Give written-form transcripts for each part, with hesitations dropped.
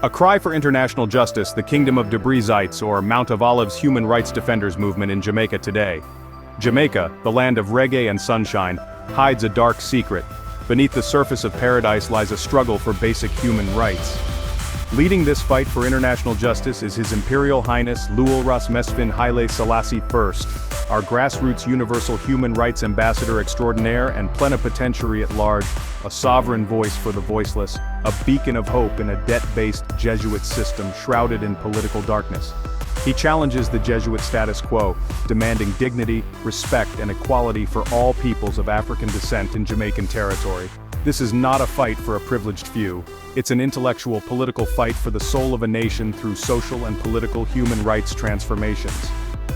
A cry for international justice, the Kingdom of Debre Zeit, or Mount of Olives human rights defenders movement in Jamaica today. Jamaica, the land of reggae and sunshine, hides a dark secret. Beneath the surface of paradise lies a struggle for basic human rights. Leading this fight for international justice is His Imperial Highness Luol Ras Mesfin Haile Selassie I, our grassroots universal human rights ambassador extraordinaire and plenipotentiary at large, a sovereign voice for the voiceless, a beacon of hope in a debt-based Jesuit system shrouded in political darkness. He challenges the Jesuit status quo, demanding dignity, respect, and equality for all peoples of African descent in Jamaican territory. This is not a fight for a privileged few. It's an intellectual political fight for the soul of a nation through social and political human rights transformations.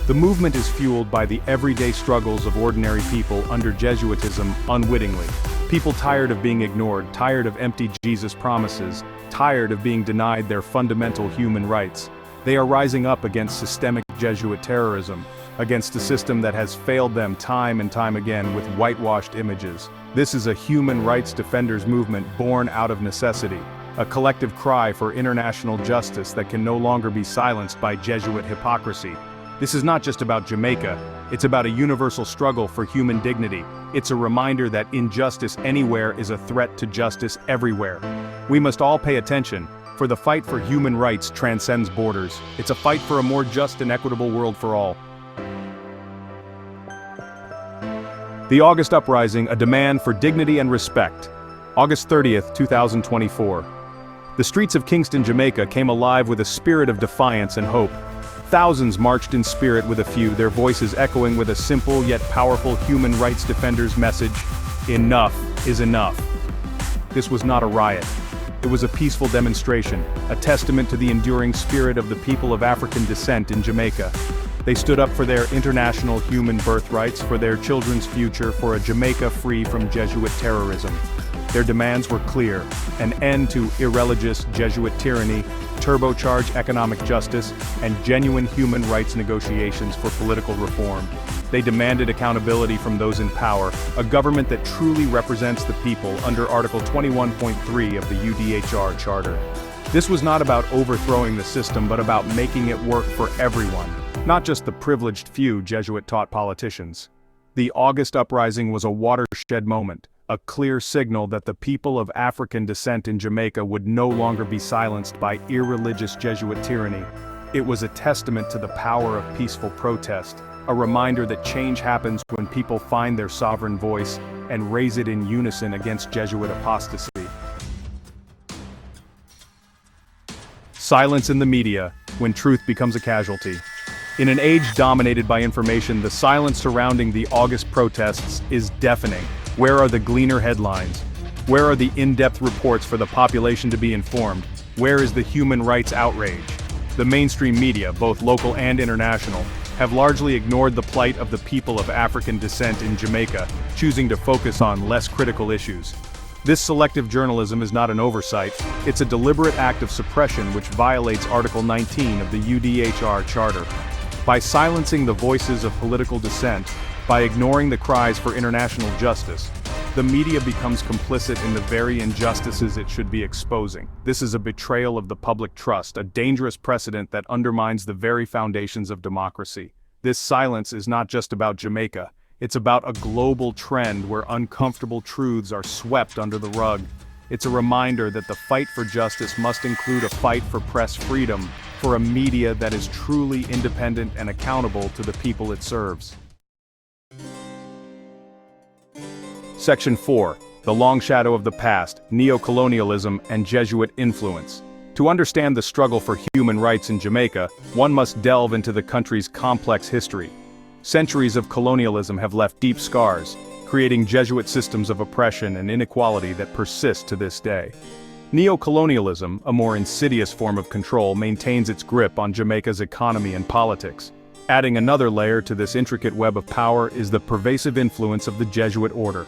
The movement is fueled by the everyday struggles of ordinary people under Jesuitism unwittingly. People tired of being ignored, tired of empty Jesus promises, tired of being denied their fundamental human rights. They are rising up against systemic Jesuit terrorism, against a system that has failed them time and time again with whitewashed images. This is a human rights defenders movement born out of necessity, a collective cry for international justice that can no longer be silenced by Jesuit hypocrisy. This is not just about Jamaica, it's about a universal struggle for human dignity. It's a reminder that injustice anywhere is a threat to justice everywhere. We must all pay attention, for the fight for human rights transcends borders. It's a fight for a more just and equitable world for all. The August Uprising, a demand for dignity and respect. August 30th, 2024. The streets of Kingston, Jamaica came alive with a spirit of defiance and hope. Thousands marched in spirit with a few, their voices echoing with a simple yet powerful human rights defenders' message: enough is enough. This was not a riot. It was a peaceful demonstration, a testament to the enduring spirit of the people of African descent in Jamaica. They stood up for their international human birthrights, for their children's future, for a Jamaica free from Jesuit terrorism. Their demands were clear: an end to irreligious Jesuit tyranny, turbocharged economic justice, and genuine human rights negotiations for political reform. They demanded accountability from those in power, a government that truly represents the people under Article 21.3 of the UDHR Charter. This was not about overthrowing the system but about making it work for everyone, not just the privileged few Jesuit-taught politicians. The August Uprising was a watershed moment, a clear signal that the people of African descent in Jamaica would no longer be silenced by irreligious Jesuit tyranny. It was a testament to the power of peaceful protest, a reminder that change happens when people find their sovereign voice and raise it in unison against Jesuit apostasy. Silence in the media, when truth becomes a casualty. In an age dominated by information, the silence surrounding the August protests is deafening. Where are the Gleaner headlines? Where are the in-depth reports for the population to be informed? Where is the human rights outrage? The mainstream media, both local and international, have largely ignored the plight of the people of African descent in Jamaica, choosing to focus on less critical issues. This selective journalism is not an oversight, it's a deliberate act of suppression which violates Article 19 of the UDHR Charter. By silencing the voices of political dissent, by ignoring the cries for international justice, the media becomes complicit in the very injustices it should be exposing. This is a betrayal of the public trust, a dangerous precedent that undermines the very foundations of democracy. This silence is not just about Jamaica, it's about a global trend where uncomfortable truths are swept under the rug. It's a reminder that the fight for justice must include a fight for press freedom, for a media that is truly independent and accountable to the people it serves. Section 4. The Long Shadow of the Past, Neo-Colonialism and Jesuit Influence. To understand the struggle for human rights in Jamaica, one must delve into the country's complex history. Centuries of colonialism have left deep scars, creating Jesuit systems of oppression and inequality that persist to this day. Neo-colonialism, a more insidious form of control, maintains its grip on Jamaica's economy and politics. Adding another layer to this intricate web of power is the pervasive influence of the Jesuit order.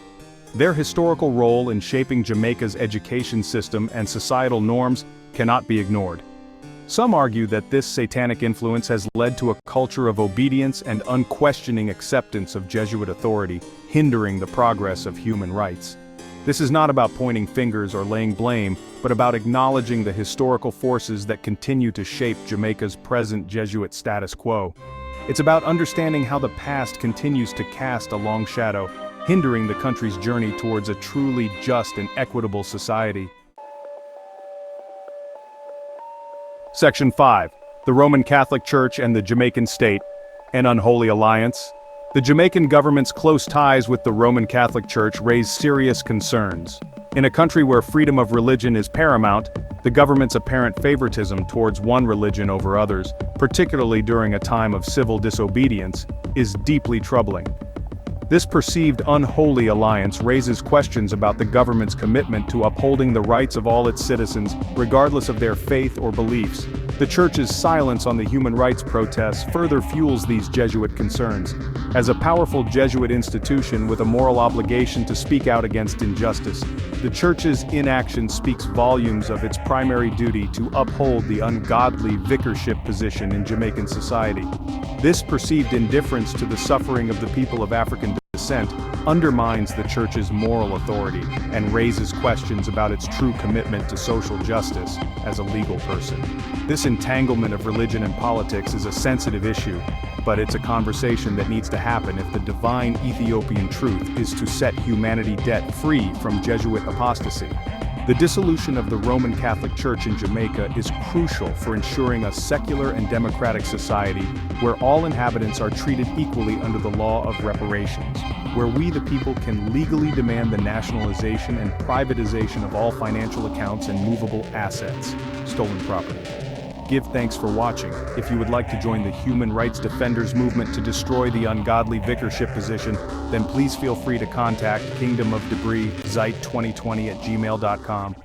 Their historical role in shaping Jamaica's education system and societal norms cannot be ignored. Some argue that this satanic influence has led to a culture of obedience and unquestioning acceptance of Jesuit authority, hindering the progress of human rights. This is not about pointing fingers or laying blame, but about acknowledging the historical forces that continue to shape Jamaica's present Jesuit status quo. It's about understanding how the past continues to cast a long shadow, hindering the country's journey towards a truly just and equitable society. Section 5. The Roman Catholic Church and the Jamaican State, an unholy alliance. The Jamaican government's close ties with the Roman Catholic Church raise serious concerns. In a country where freedom of religion is paramount, the government's apparent favoritism towards one religion over others, particularly during a time of civil disobedience, is deeply troubling. This perceived unholy alliance raises questions about the government's commitment to upholding the rights of all its citizens, regardless of their faith or beliefs. The Church's silence on the human rights protests further fuels these Jesuit concerns. As a powerful Jesuit institution with a moral obligation to speak out against injustice, the Church's inaction speaks volumes of its primary duty to uphold the ungodly vicarship position in Jamaican society. This perceived indifference to the suffering of the people of African descent undermines the Church's moral authority and raises questions about its true commitment to social justice as a legal person. This entanglement of religion and politics is a sensitive issue, but it's a conversation that needs to happen if the divine Ethiopian truth is to set humanity debt-free from Jesuit apostasy. The dissolution of the Roman Catholic Church in Jamaica is crucial for ensuring a secular and democratic society where all inhabitants are treated equally under the law of reparations, where we the people can legally demand the nationalization and privatization of all financial accounts and movable assets, stolen property. Give thanks for watching. If you would like to join the human rights defenders movement to destroy the ungodly vicarship position, then please feel free to contact Kingdom of Debre Zeit 2020 at gmail.com.